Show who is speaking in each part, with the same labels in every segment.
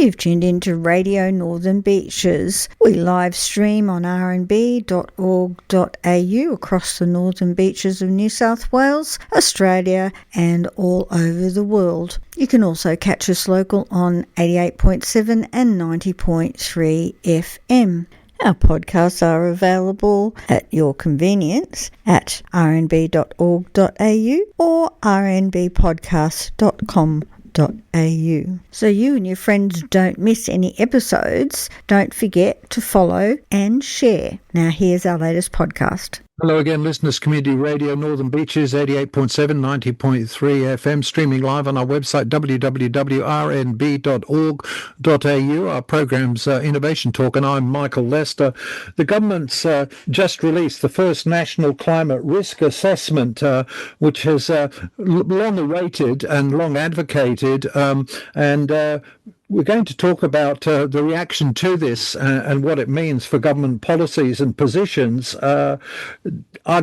Speaker 1: You've tuned into Radio Northern Beaches. We live stream on rnb.org.au across the northern beaches of New South Wales, Australia and all over the world. You can also catch us local on 88.7 and 90.3 FM. Our podcasts are available at your convenience at rnb.org.au or rnbpodcast.com. So you and your friends don't miss any episodes. Don't forget to follow and share. Now here's our latest podcast.
Speaker 2: Hello again, listeners. Community Radio Northern Beaches, 88.7, 90.3 FM, streaming live on our website, www.rnb.org.au. Our program's Innovation Talk, and I'm Michael Lester. The government's just released the first National Climate Risk Assessment, which has long awaited and long advocated, we're going to talk about the reaction to this and what it means for government policies and positions. Our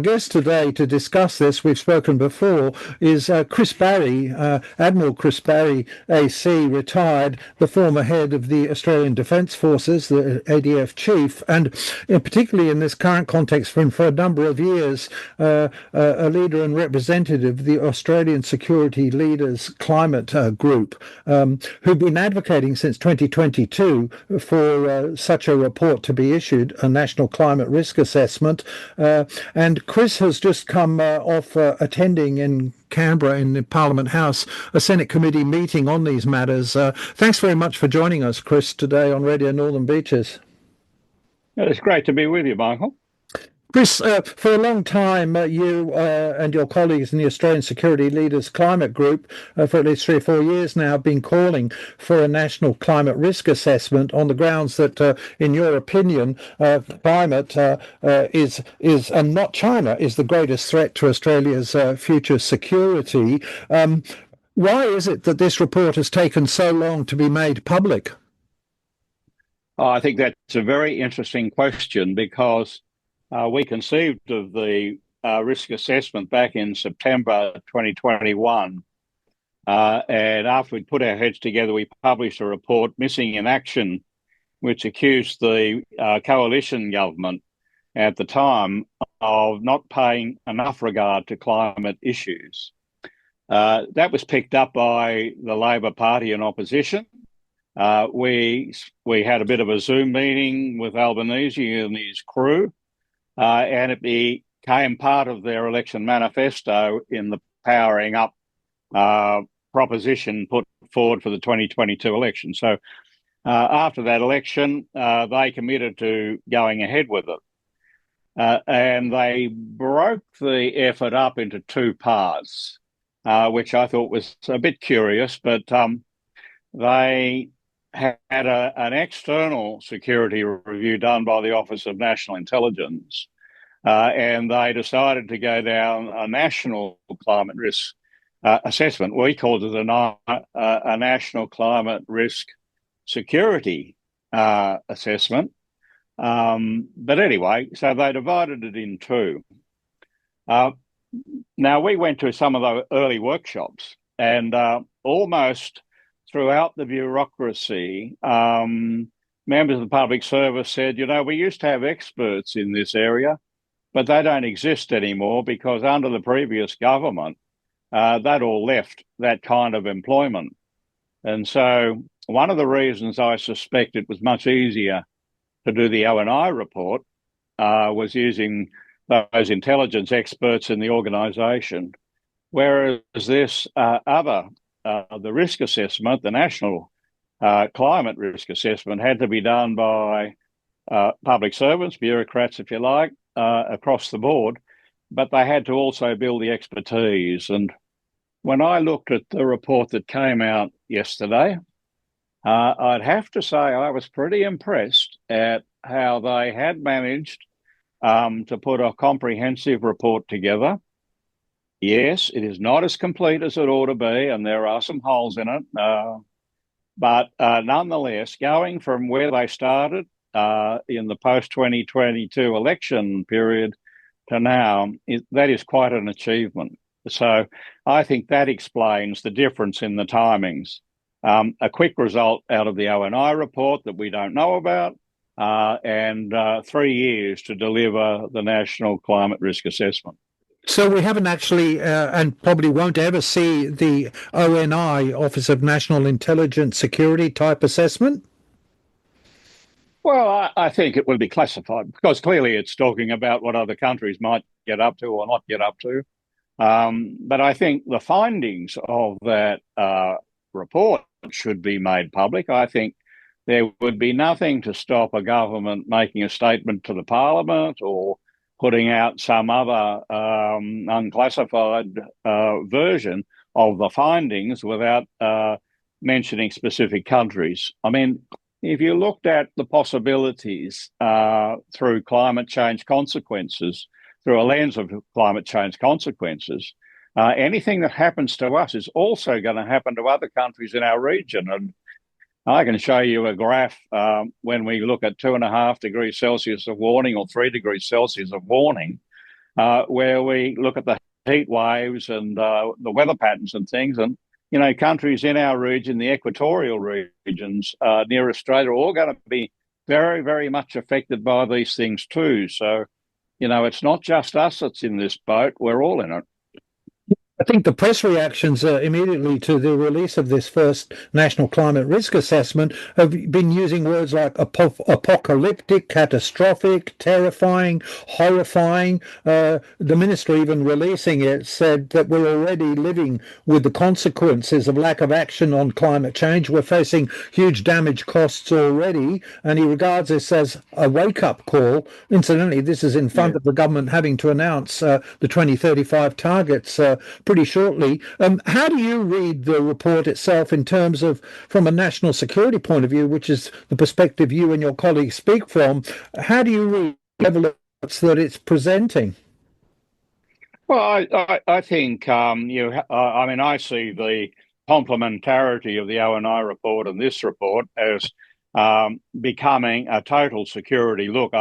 Speaker 2: guest today to discuss this, we've spoken before, is Chris Barrie, Admiral Chris Barrie, AC, retired, the former head of the Australian Defence Forces, the ADF chief, and particularly in this current context for a number of years, a leader and representative of the Australian Security Leaders Climate Group, who've been advocating since 2022 for such a report to be issued, a National Climate Risk Assessment. And Chris has just come off attending in Canberra in the Parliament House a Senate committee meeting on these matters. Thanks very much for joining us, Chris, today on Radio Northern Beaches.
Speaker 3: It's great to be with you, Michael.
Speaker 2: Chris, for a long time, you and your colleagues in the Australian Security Leaders Climate Group, for at least 3 or 4 years now, have been calling for a national climate risk assessment on the grounds that, in your opinion, climate is and not China, is the greatest threat to Australia's future security. Why is it that this report has taken so long to be made public?
Speaker 3: Oh, I think that's a very interesting question because we conceived of the risk assessment back in September 2021. And after we'd put our heads together, we published a report, Missing in Action, which accused the coalition government at the time of not paying enough regard to climate issues. That was picked up by the Labor Party in opposition. We had a bit of a Zoom meeting with Albanese and his crew. And it became part of their election manifesto in the powering up proposition put forward for the 2022 election. So after that election, they committed to going ahead with it. And they broke the effort up into 2 parts, which I thought was a bit curious, but they had an external security review done by the Office of National Intelligence, and they decided to go down a national climate risk assessment. We called it a national climate risk security assessment. But anyway, so they divided it in 2. Now, we went to some of the early workshops, and almost throughout the bureaucracy, members of the public service said, we used to have experts in this area, but they don't exist anymore because under the previous government, that all left that kind of employment. And so one of the reasons I suspect it was much easier to do the O&I report was using those intelligence experts in the organisation, whereas this the risk assessment, the national climate risk assessment, had to be done by public servants, bureaucrats, if you like, across the board, but they had to also build the expertise. And when I looked at the report that came out yesterday, I'd have to say I was pretty impressed at how they had managed to put a comprehensive report together. Yes, it is not as complete as it ought to be, and there are some holes in it. But nonetheless, going from where they started in the post-2022 election period to now, that is quite an achievement. So I think that explains the difference in the timings. a quick result out of the ONI report that we don't know about, and 3 years to deliver the National Climate Risk Assessment.
Speaker 2: So we haven't actually, and probably won't ever see the ONI, Office of National Intelligence Security type assessment?
Speaker 3: Well, I think it will be classified because clearly it's talking about what other countries might get up to or not get up to. But I think the findings of that report should be made public. I think there would be nothing to stop a government making a statement to the Parliament or putting out some other unclassified version of the findings without mentioning specific countries. I mean, if you looked at the possibilities through climate change consequences, through a lens of climate change consequences, anything that happens to us is also going to happen to other countries in our region. And I can show you a graph when we look at 2.5 degrees Celsius of warning or 3 degrees Celsius of warning, where we look at the heat waves and the weather patterns and things. And, you know, countries in our region, the equatorial regions near Australia, are all going to be very, very much affected by these things too. So, you know, it's not just us that's in this boat. We're all in it.
Speaker 2: I think the press reactions immediately to the release of this first National Climate Risk Assessment have been using words like apocalyptic, catastrophic, terrifying, horrifying. The minister even releasing it said that we're already living with the consequences of lack of action on climate change. We're facing huge damage costs already, and he regards this as a wake-up call. Incidentally, this is in front of the government having to announce the 2035 targets pretty shortly. How do you read the report itself in terms of, from a national security point of view, which is the perspective you and your colleagues speak from? How do you read the evidence that it's presenting?
Speaker 3: Well, I think I mean, I see the complementarity of the ONI report and this report as becoming a total security look.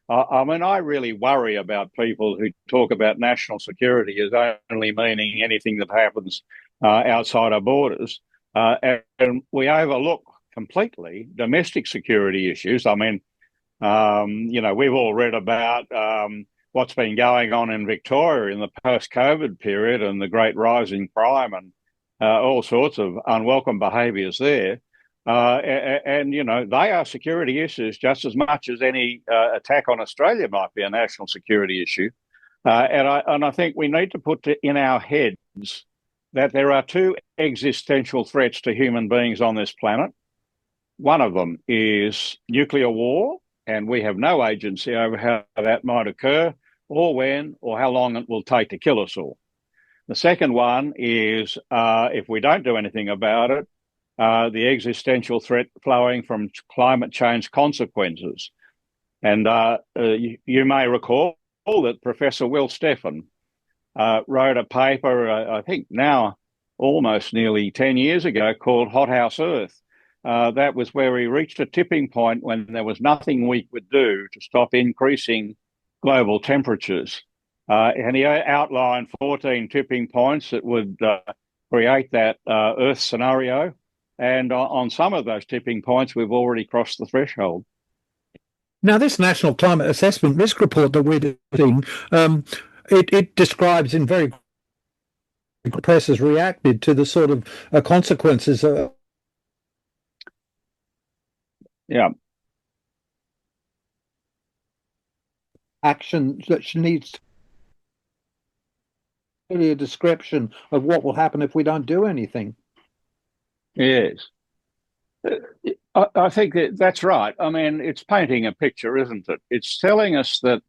Speaker 3: I mean, I really worry about people who talk about national security as only meaning anything that happens outside our borders. And we overlook completely domestic security issues. I mean, you know, we've all read about what's been going on in Victoria in the post-COVID period and the great rise in crime and all sorts of unwelcome behaviours there. And, you know, they are security issues just as much as any attack on Australia might be a national security issue. And I think we need to put in our heads that there are two existential threats to human beings on this planet. One of them is nuclear war, and we have no agency over how that might occur or when or how long it will take to kill us all. The second one is if we don't do anything about it, the existential threat flowing from climate change consequences. And you may recall that Professor Will Steffen wrote a paper, I think now almost nearly 10 years ago, called Hothouse Earth. That was where we reached a tipping point when there was nothing we could do to stop increasing global temperatures. And he outlined 14 tipping points that would create that Earth scenario. And on some of those tipping points, we've already crossed the threshold.
Speaker 2: Now, this National Climate Assessment Risk Report that we're doing, it describes in very the press has reacted to the sort of consequences of action that needs a description of what will happen if we don't do anything.
Speaker 3: Yes. I think that's right. I mean, it's painting a picture, isn't it? It's telling us that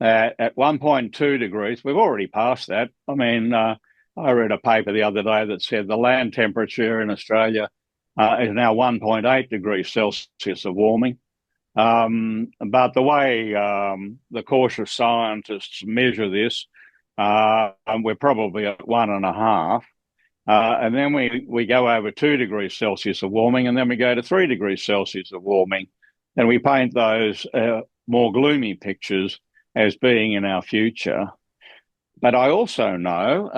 Speaker 3: at 1.2 degrees, we've already passed that. I mean, I read a paper the other day that said the land temperature in Australia is now 1.8 degrees Celsius of warming. But the way the cautious scientists measure this, we're probably at 1.5. And then we go over 2 degrees Celsius of warming, and then we go to 3 degrees Celsius of warming. And we paint those more gloomy pictures as being in our future. But I also know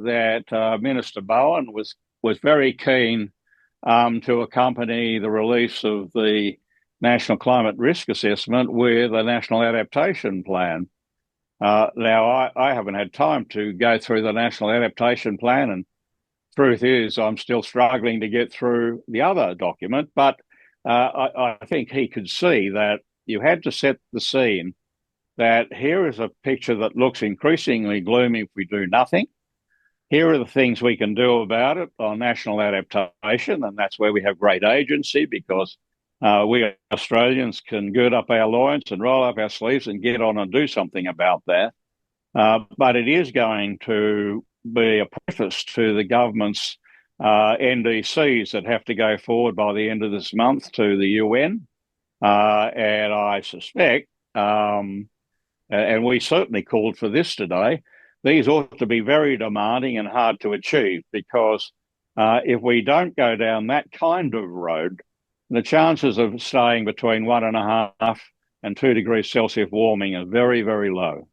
Speaker 3: that Minister Bowen was very keen to accompany the release of the National Climate Risk Assessment with a National Adaptation Plan. Now, I haven't had time to go through the National Adaptation Plan, and truth is I'm still struggling to get through the other document, but I think he could see that you had to set the scene that here is a picture that looks increasingly gloomy if we do nothing. Here are the things we can do about it on national adaptation, and that's where we have great agency, because we Australians can gird up our loins and roll up our sleeves and get on and do something about that. But it is going to be a preface to the government's NDCs that have to go forward by the end of this month to the UN. And I suspect, and we certainly called for this today, these ought to be very demanding and hard to achieve, because if we don't go down that kind of road, the chances of staying between 1.5 and 2 degrees Celsius warming are very, very low.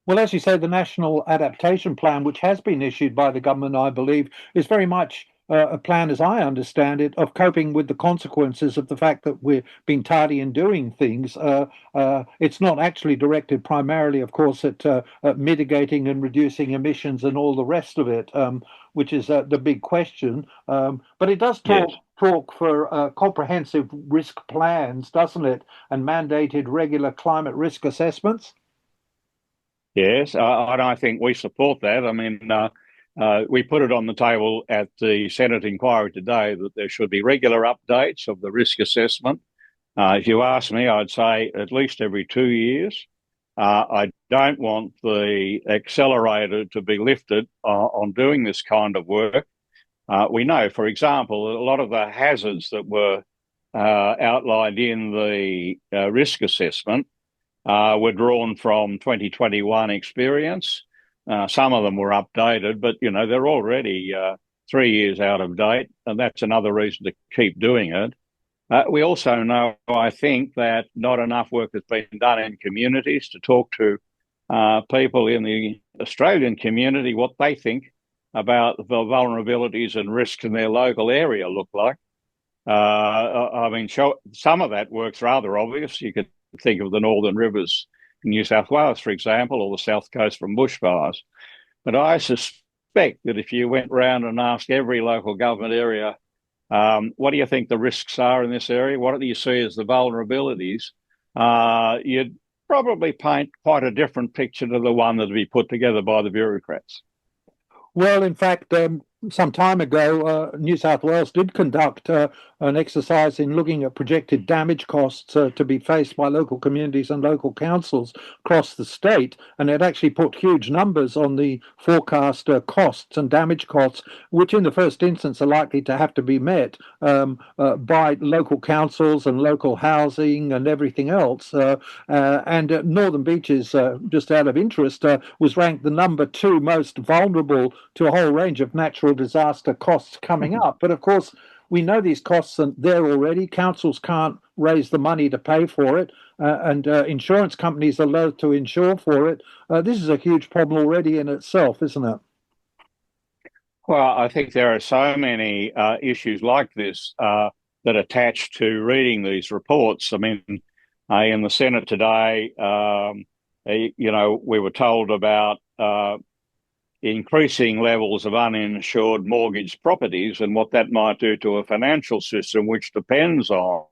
Speaker 2: Well, as you say, the National Adaptation Plan, which has been issued by the government, I believe, is very much a plan, as I understand it, of coping with the consequences of the fact that we're being tardy in doing things. It's not actually directed primarily, of course, at mitigating and reducing emissions and all the rest of it, which is the big question. But it does talk for comprehensive risk plans, doesn't it? And mandated regular climate risk assessments.
Speaker 3: Yes, and I think we support that. I mean, we put it on the table at the Senate inquiry today that there should be regular updates of the risk assessment. If you ask me, I'd say at least every 2 years. I don't want the accelerator to be lifted on doing this kind of work. We know, for example, a lot of the hazards that were outlined in the risk assessment were drawn from 2021 experience. Some of them were updated, but, you know, they're already 3 years out of date, and that's another reason to keep doing it. We also know, I think, that not enough work has been done in communities to talk to people in the Australian community what they think about the vulnerabilities and risks in their local area look like. I mean, some of that work's rather obvious. You could think of the Northern Rivers in New South Wales, for example, or the South Coast from bushfires. But I suspect that if you went round and asked every local government area, what do you think the risks are in this area? What do you see as the vulnerabilities? You'd probably paint quite a different picture to the one that would be put together by the bureaucrats.
Speaker 2: Well, in fact, some time ago, New South Wales did conduct an exercise in looking at projected damage costs to be faced by local communities and local councils across the state, and it actually put huge numbers on the forecast costs and damage costs, which in the first instance are likely to have to be met by local councils and local housing and everything else. And Northern Beaches, just out of interest, was ranked the number 2 most vulnerable to a whole range of natural disaster costs coming up. But of course, we know these costs are there already. Councils can't raise the money to pay for it, and insurance companies are loath to insure for it. This is a huge problem already in itself, isn't it?
Speaker 3: Well, I think there are so many issues like this that attach to reading these reports. I mean, in the Senate today, you know, we were told about increasing levels of uninsured mortgage properties and what that might do to a financial system which depends on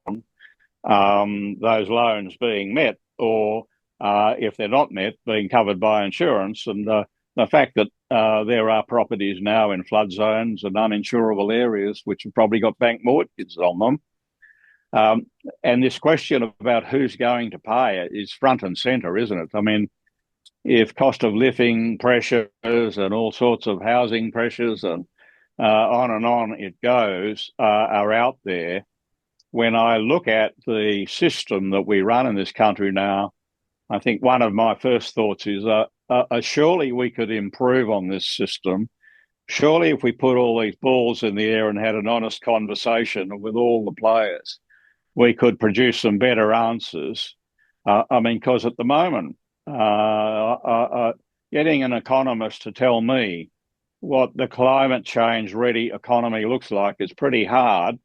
Speaker 3: those loans being met, or if they're not met, being covered by insurance. And the fact that there are properties now in flood zones and uninsurable areas which have probably got bank mortgages on them. And this question about who's going to pay it is front and centre, isn't it? I mean, if cost of living pressures and all sorts of housing pressures and on it goes are out there, when I look at the system that we run in this country now, I think one of my first thoughts is surely we could improve on this system. Surely if we put all these balls in the air and had an honest conversation with all the players, we could produce some better answers. I mean, because at the moment, getting an economist to tell me what the climate change ready economy looks like is pretty hard.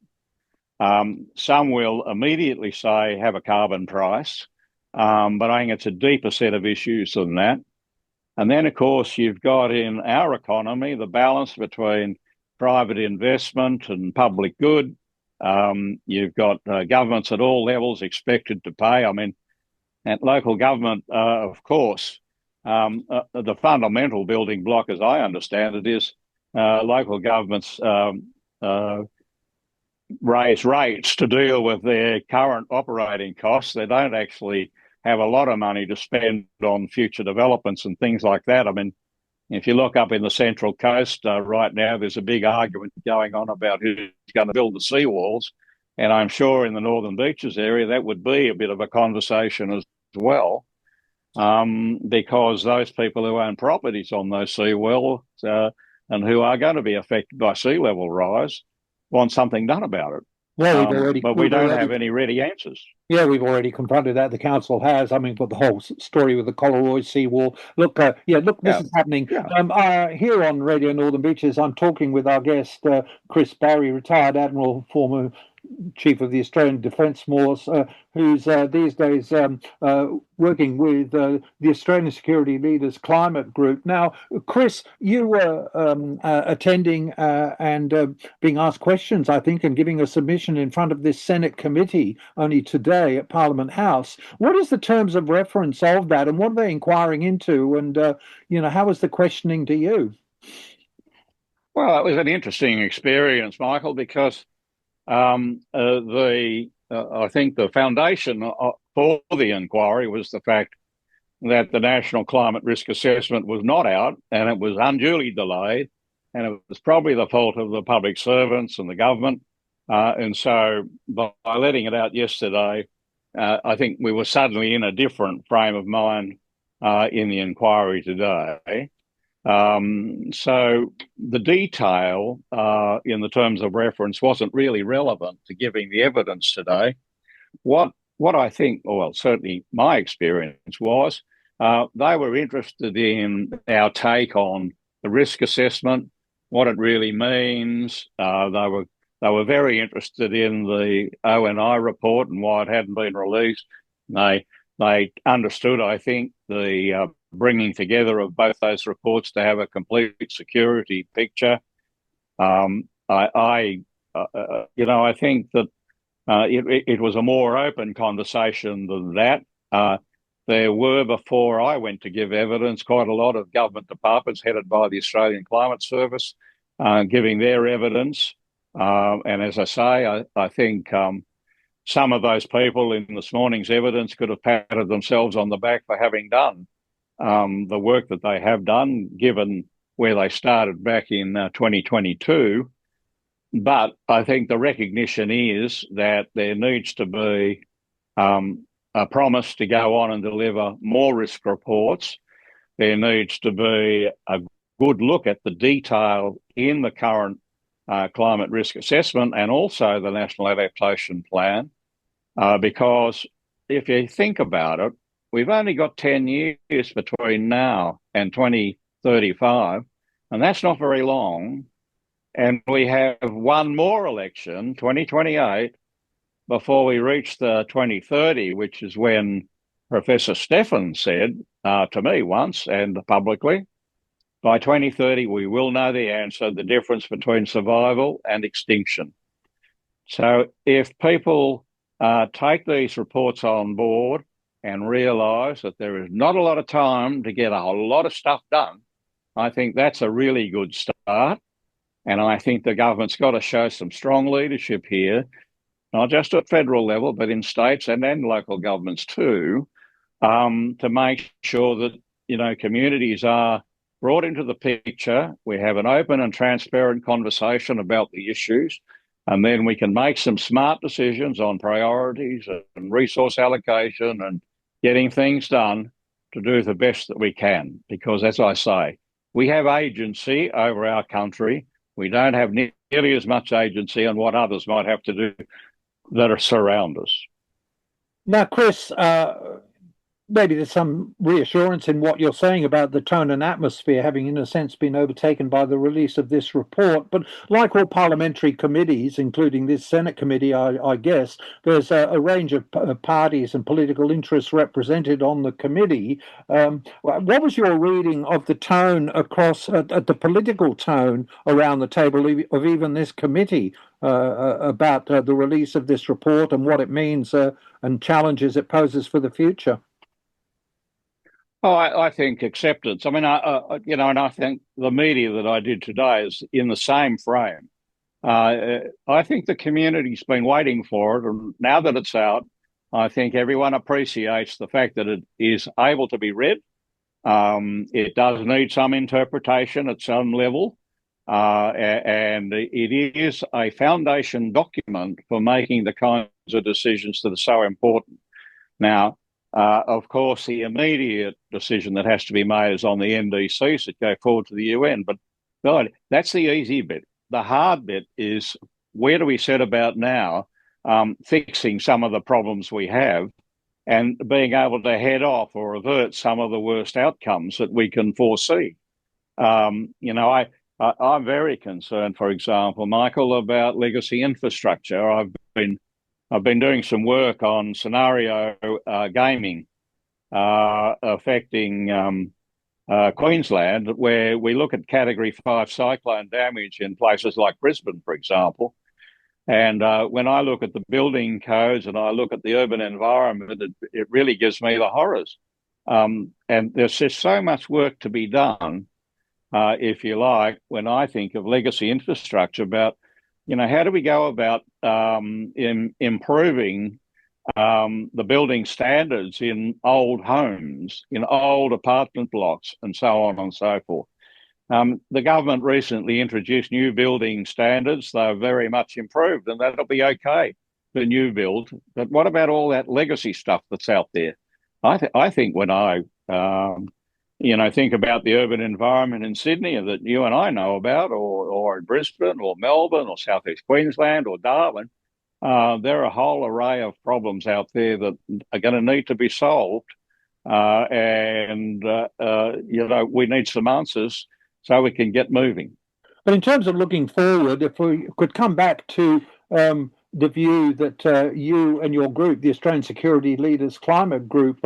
Speaker 3: Some will immediately say have a carbon price, but I think it's a deeper set of issues than that. And then, of course, you've got in our economy the balance between private investment and public good. You've got governments at all levels expected to pay. I mean, and local government, of course, the fundamental building block, as I understand it, is local governments raise rates to deal with their current operating costs. They don't actually have a lot of money to spend on future developments and things like that. I mean, if you look up in the Central Coast right now, there's a big argument going on about who's going to build the seawalls. And I'm sure in the Northern Beaches area, that would be a bit of a conversation as well, because those people who own properties on those seawalls and who are going to be affected by sea level rise want something done about it.
Speaker 2: Well,
Speaker 3: we don't have any ready answers.
Speaker 2: Yeah, we've already confronted that. The council has. I mean, but the whole story with the Collaroy seawall. Look, this is happening.
Speaker 3: Yeah.
Speaker 2: Here on Radio Northern Beaches, I'm talking with our guest, Chris Barrie, retired Admiral, former Chief of the Australian Defence Force, who's these days working with the Australian Security Leaders Climate Group. Now, Chris, you were attending and being asked questions, I think, and giving a submission in front of this Senate committee only today at Parliament House. What is the terms of reference of that, and what are they inquiring into, and how was the questioning to you?
Speaker 3: Well, it was an interesting experience, Michael, because I think the foundation for the inquiry was the fact that the National Climate Risk Assessment was not out and it was unduly delayed, and it was probably the fault of the public servants and the government. And so by letting it out yesterday, I think we were suddenly in a different frame of mind in the inquiry today. So the detail in the terms of reference wasn't really relevant to giving the evidence today. What I think, well, certainly my experience was, they were interested in our take on the risk assessment, what it really means. They were very interested in the ONI report and why it hadn't been released. They understood, I think, the bringing together of both those reports to have a complete security picture. I think that it was a more open conversation than that. There were, before I went to give evidence, quite a lot of government departments headed by the Australian Climate Service giving their evidence. And as I say, I think some of those people in this morning's evidence could have patted themselves on the back for having done the work that they have done, given where they started back in 2022. But I think the recognition is that there needs to be a promise to go on and deliver more risk reports. There needs to be a good look at the detail in the current climate risk assessment and also the National Adaptation Plan, because if you think about it, we've only got 10 years between now and 2035, and that's not very long. And we have one more election, 2028, before we reach the 2030, which is when Professor Stephan said to me once and publicly, by 2030, we will know the answer, the difference between survival and extinction. So if people take these reports on board and realise that there is not a lot of time to get a whole lot of stuff done, I think that's a really good start. And I think the government's got to show some strong leadership here, not just at federal level, but in states and local governments too, to make sure that, communities are brought into the picture. We have an open and transparent conversation about the issues, and then we can make some smart decisions on priorities and resource allocation and getting things done to do the best that we can. Because, as I say, we have agency over our country. We don't have nearly as much agency on what others might have to do that are surround us.
Speaker 2: Now, Chris, maybe there's some reassurance in what you're saying about the tone and atmosphere having, in a sense, been overtaken by the release of this report. But like all parliamentary committees, including this Senate committee, I guess, there's a range of parties and political interests represented on the committee. What was your reading of the tone across the political tone around the table of even this committee about the release of this report and what it means and challenges it poses for the future?
Speaker 3: Oh, I think acceptance. I mean, and I think the media that I did today is in the same frame. I think the community's been waiting for it, and now that it's out, I think everyone appreciates the fact that it is able to be read. It does need some interpretation at some level, and it is a foundation document for making the kinds of decisions that are so important. Now, of course, the immediate decision that has to be made is on the NDCs that go forward to the UN. But God, that's the easy bit. The hard bit is where do we set about now fixing some of the problems we have and being able to head off or avert some of the worst outcomes that we can foresee. I'm very concerned, for example, Michael, about legacy infrastructure. I've been doing some work on scenario gaming affecting Queensland, where we look at Category 5 cyclone damage in places like Brisbane, for example. And when I look at the building codes and I look at the urban environment, it really gives me the horrors. And there's just so much work to be done, if you like, when I think of legacy infrastructure about, how do we go about improving the building standards in old homes, in old apartment blocks, and so on and so forth. The government recently introduced new building standards. They're very much improved, and that'll be okay for new build. But what about all that legacy stuff that's out there? I think when I think about the urban environment in Sydney that you and I know about, or in Brisbane, or Melbourne, or Southeast Queensland, or Darwin, there are a whole array of problems out there that are going to need to be solved, and we need some answers so we can get moving.
Speaker 2: But in terms of looking forward, if we could come back to the view that you and your group, the Australian Security Leaders Climate Group,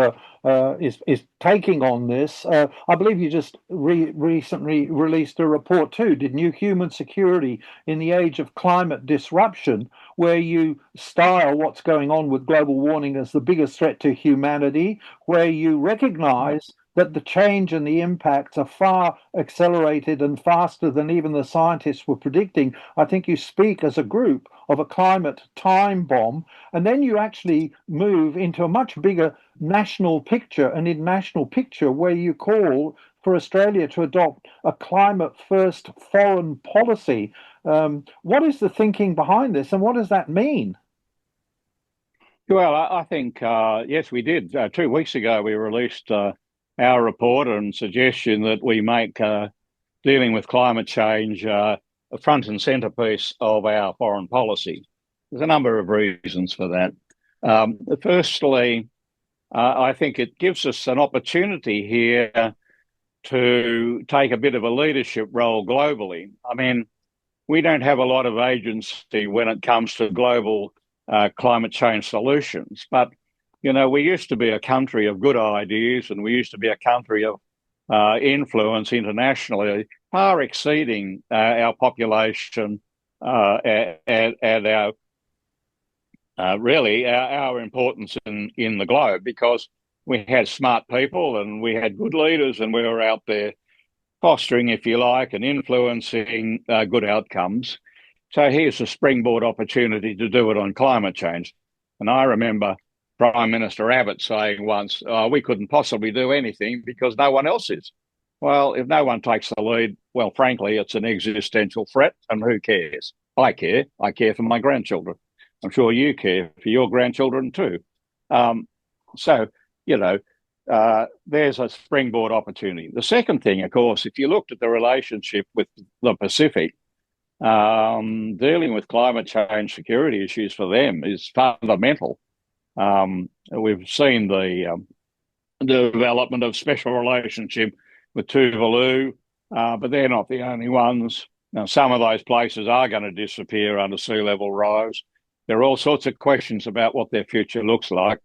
Speaker 2: is taking on this. I believe you just recently released a report too, didn't you? Human Security in the Age of Climate Disruption, where you style what's going on with global warming as the biggest threat to humanity, where you recognize that the change and the impacts are far accelerated and faster than even the scientists were predicting. I think you speak as a group of a climate time bomb, and then you actually move into a much bigger national picture, an international picture, where you call for Australia to adopt a climate first foreign policy. What is the thinking behind this, and what does that mean?
Speaker 3: Well, I think, yes, we did. 2 weeks ago, we released our report and suggestion that we make dealing with climate change a front and centrepiece of our foreign policy. There's a number of reasons for that. Firstly, I think it gives us an opportunity here to take a bit of a leadership role globally. I mean, we don't have a lot of agency when it comes to global climate change solutions, but we used to be a country of good ideas, and we used to be a country of influence internationally, far exceeding our population and our importance in the globe, because we had smart people and we had good leaders, and we were out there fostering, if you like, and influencing good outcomes. So here's a springboard opportunity to do it on climate change. And I remember Prime Minister Abbott saying once, we couldn't possibly do anything because no one else is. Well, if no one takes the lead, well, frankly, it's an existential threat, and who cares? I care. I care for my grandchildren. I'm sure you care for your grandchildren too. There's a springboard opportunity. The second thing, of course, if you looked at the relationship with the Pacific, dealing with climate change security issues for them is fundamental. We've seen the the development of special relationship with Tuvalu, but they're not the only ones. Now, some of those places are going to disappear under sea level rise. There are all sorts of questions about what their future looks like.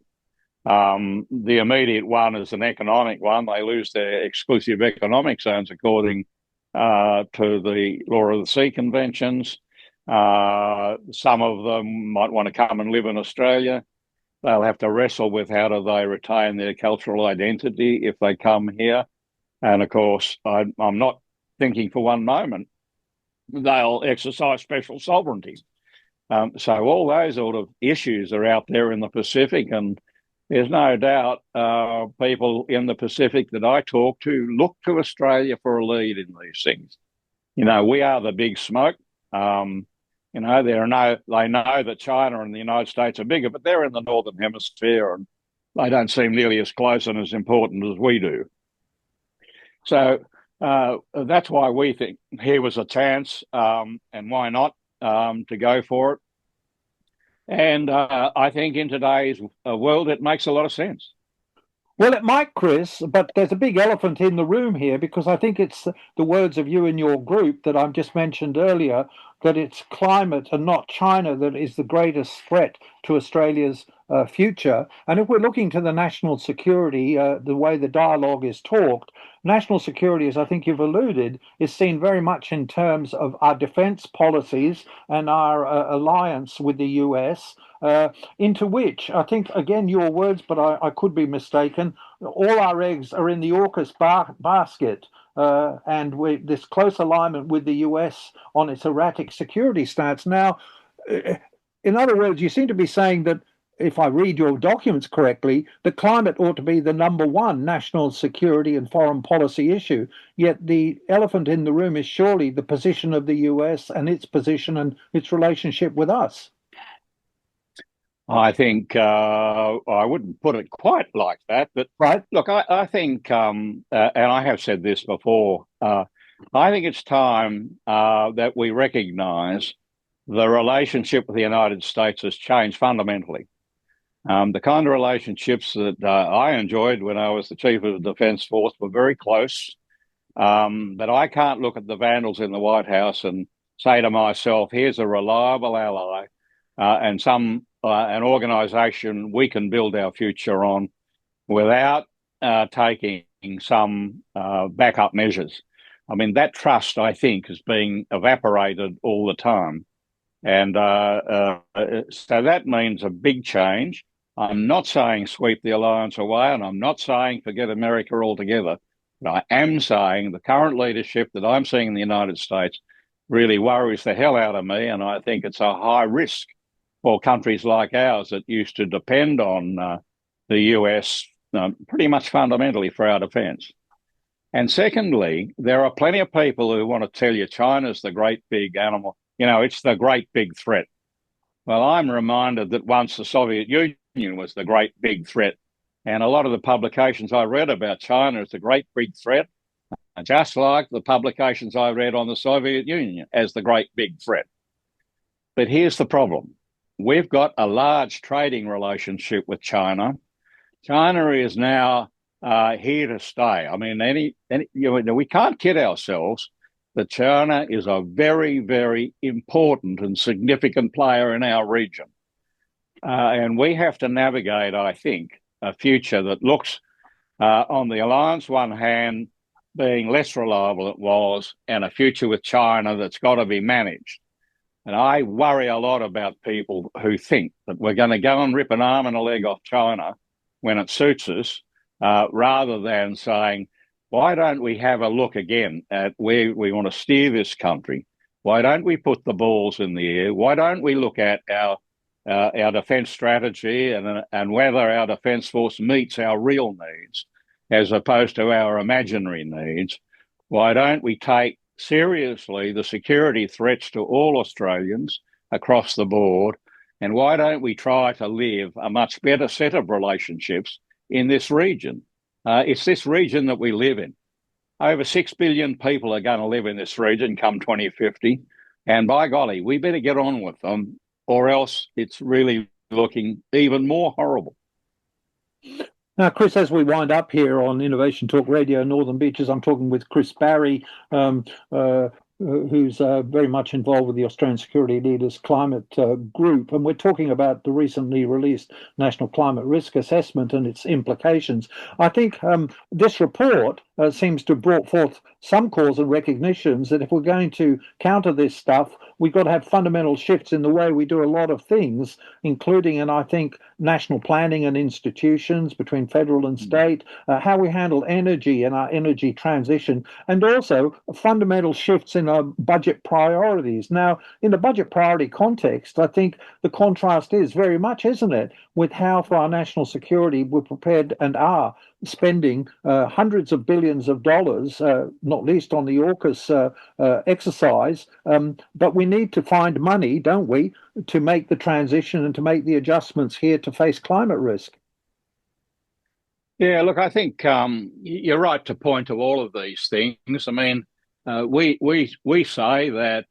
Speaker 3: The immediate one is an economic one. They lose their exclusive economic zones according to the Law of the Sea conventions. Some of them might want to come and live in Australia. They'll have to wrestle with how do they retain their cultural identity if they come here. And of course, I'm not thinking for one moment they'll exercise special sovereignty. So all those sort of issues are out there in the Pacific, and there's no doubt people in the Pacific that I talk to look to Australia for a lead in these things. We are the big smoke. They know that China and the United States are bigger, but they're in the Northern Hemisphere and they don't seem nearly as close and as important as we do. So that's why we think here was a chance, and why not, to go for it. And I think in today's world, it makes a lot of sense.
Speaker 2: Well, it might, Chris, but there's a big elephant in the room here, because I think it's the words of you and your group that I've just mentioned earlier, that it's climate and not China that is the greatest threat to Australia's future. And if we're looking to the national security, the way the dialogue is talked, national security, as I think you've alluded, is seen very much in terms of our defence policies and our alliance with the US. Into which, I think, again, your words, but I could be mistaken, all our eggs are in the AUKUS basket. And this close alignment with the US on its erratic security stance. Now, in other words, you seem to be saying that, if I read your documents correctly, the climate ought to be the number one national security and foreign policy issue. Yet the elephant in the room is surely the position of the US and its position and its relationship with us.
Speaker 3: I think I wouldn't put it quite like that, but
Speaker 2: right.
Speaker 3: Look, I think, and I have said this before, I think it's time that we recognise the relationship with the United States has changed fundamentally. The kind of relationships that I enjoyed when I was the Chief of the Defence Force were very close, but I can't look at the vandals in the White House and say to myself, here's a reliable ally and an organisation we can build our future on without taking some backup measures. I mean, that trust, I think, is being evaporated all the time. And so that means a big change. I'm not saying sweep the alliance away, and I'm not saying forget America altogether. But I am saying the current leadership that I'm seeing in the United States really worries the hell out of me, and I think it's a high risk for countries like ours that used to depend on the US pretty much fundamentally for our defence. And secondly, there are plenty of people who want to tell you China's the great big animal. It's the great big threat. Well, I'm reminded that once the Soviet Union was the great big threat, and a lot of the publications I read about China as the great big threat, just like the publications I read on the Soviet Union as the great big threat. But here's the problem. We've got a large trading relationship with China. China is now here to stay. I mean, we can't kid ourselves that China is a very, very important and significant player in our region. And we have to navigate, I think, a future that looks on the alliance one hand being less reliable than it was, and a future with China that's got to be managed. And I worry a lot about people who think that we're going to go and rip an arm and a leg off China when it suits us, rather than saying, why don't we have a look again at where we want to steer this country? Why don't we put the balls in the air? Why don't we look at our defence strategy and whether our defence force meets our real needs as opposed to our imaginary needs? Why don't we take seriously the security threats to all Australians across the board? And why don't we try to live a much better set of relationships in this region? It's this region that we live in. Over 6 billion people are going to live in this region come 2050. And by golly, we better get on with them, or else it's really looking even more horrible.
Speaker 2: Now, Chris, as we wind up here on Innovation Talk Radio Northern Beaches, I'm talking with Chris Barrie, um, uh, who's very much involved with the Australian Security Leaders Climate Group. And we're talking about the recently released National Climate Risk Assessment and its implications. I think this report seems to have brought forth some cause and recognitions that if we're going to counter this stuff, we've got to have fundamental shifts in the way we do a lot of things, including, and I think, national planning and institutions between federal and state, how we handle energy and our energy transition, and also fundamental shifts in our budget priorities. Now, in the budget priority context, I think the contrast is very much, isn't it, with how for our national security we're prepared and are spending hundreds of billions of dollars, not least on the AUKUS exercise. But we need to find money, don't we, to make the transition and to make the adjustments here to face climate risk.
Speaker 3: Yeah, look, I think you're right to point to all of these things. I mean, we say that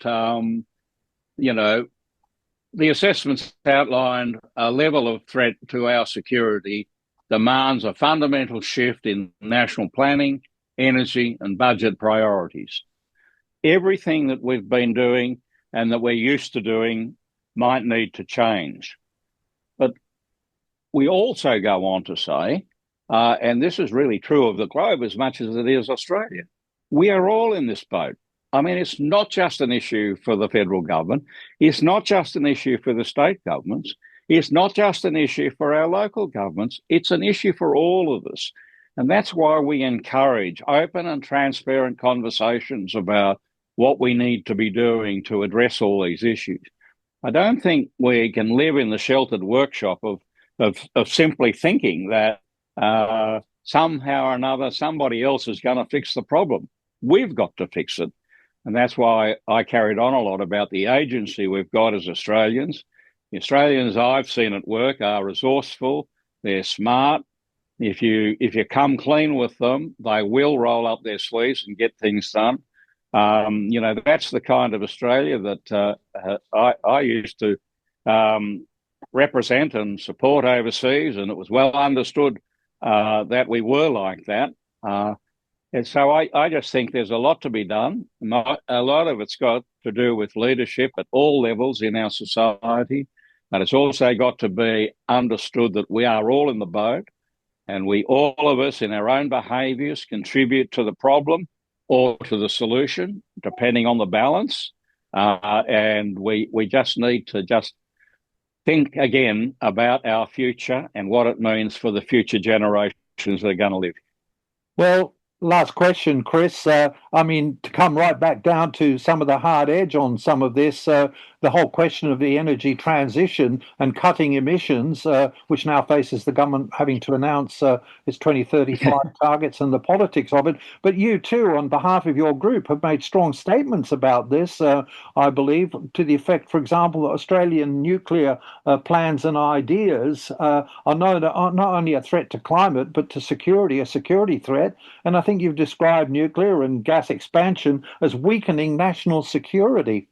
Speaker 3: the assessments outlined a level of threat to our security demands a fundamental shift in national planning, energy, and budget priorities. Everything that we've been doing and that we're used to doing might need to change. But we also go on to say, and this is really true of the globe as much as it is Australia, we are all in this boat. I mean, it's not just an issue for the federal government. It's not just an issue for the state governments. It's not just an issue for our local governments. It's an issue for all of us. And that's why we encourage open and transparent conversations about what we need to be doing to address all these issues. I don't think we can live in the sheltered workshop of simply thinking that somehow or another somebody else is going to fix the problem. We've got to fix it. And that's why I carried on a lot about the agency we've got as Australians. The Australians I've seen at work are resourceful, they're smart. If you come clean with them, they will roll up their sleeves and get things done. That's the kind of Australia that I used to represent and support overseas, and it was well understood that we were like that. And so I just think there's a lot to be done. A lot of it's got to do with leadership at all levels in our society. But it's also got to be understood that we are all in the boat, and all of us in our own behaviours contribute to the problem or to the solution, depending on the balance. And we just need to just think again about our future and what it means for the future generations that are going to live.
Speaker 2: Well, last question, Chris. To come right back down to some of the hard edge on some of this, the whole question of the energy transition and cutting emissions, which now faces the government having to announce its 2035 targets and the politics of it. But you too, on behalf of your group, have made strong statements about this, I believe, to the effect, for example, that Australian nuclear plans and ideas are not only a threat to climate, but to security, a security threat. And I think you've described nuclear and gas expansion as weakening national security.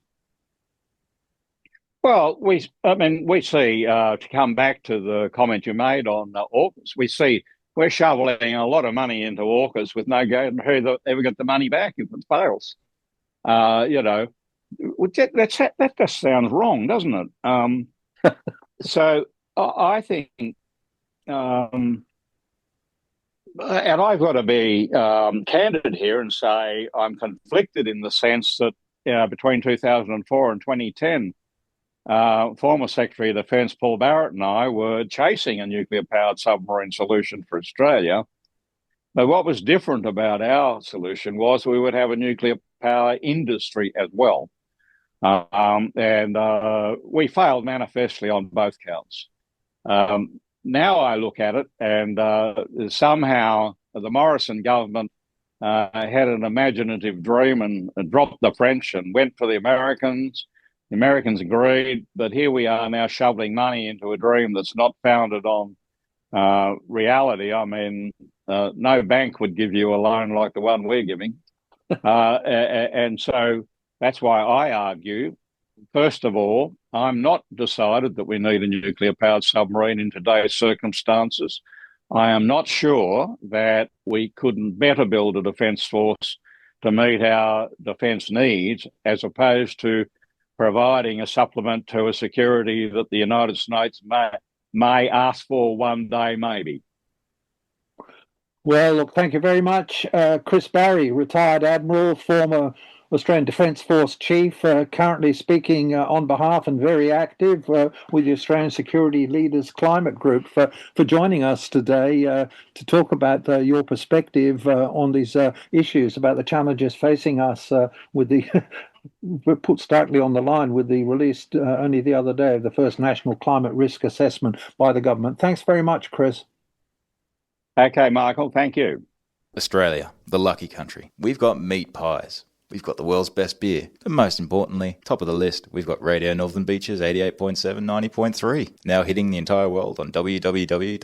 Speaker 3: Well, we see, to come back to the comment you made on AUKUS, we're shoveling a lot of money into AUKUS with no guarantee that ever get the money back if it fails. That just sounds wrong, doesn't it? So I think, and I've got to be candid here and say I'm conflicted in the sense that between 2004 and 2010, former Secretary of Defence Paul Barrett and I were chasing a nuclear-powered submarine solution for Australia. But what was different about our solution was we would have a nuclear power industry as well. And we failed manifestly on both counts. Now I look at it and somehow the Morrison government had an imaginative dream and dropped the French and went for the Americans. The Americans agreed, but here we are now shoveling money into a dream that's not founded on reality. I mean, no bank would give you a loan like the one we're giving. And so that's why I argue, first of all, I'm not decided that we need a nuclear-powered submarine in today's circumstances. I am not sure that we couldn't better build a defence force to meet our defence needs as opposed to providing a supplement to a security that the United States may ask for one day, maybe.
Speaker 2: Well, look, thank you very much. Chris Barrie, retired Admiral, former Australian Defence Force Chief, currently speaking on behalf and very active with the Australian Security Leaders Climate Group for joining us today to talk about your perspective on these issues, about the challenges facing us with the we're put starkly on the line with the released only the other day of the first National Climate Risk Assessment by the government. Thanks very much, Chris.
Speaker 3: Okay, Michael, thank you.
Speaker 4: Australia, the lucky country. We've got meat pies. We've got the world's best beer. But most importantly, top of the list, we've got Radio Northern Beaches 88.7, 90.3. Now hitting the entire world on www.rmb.org.au.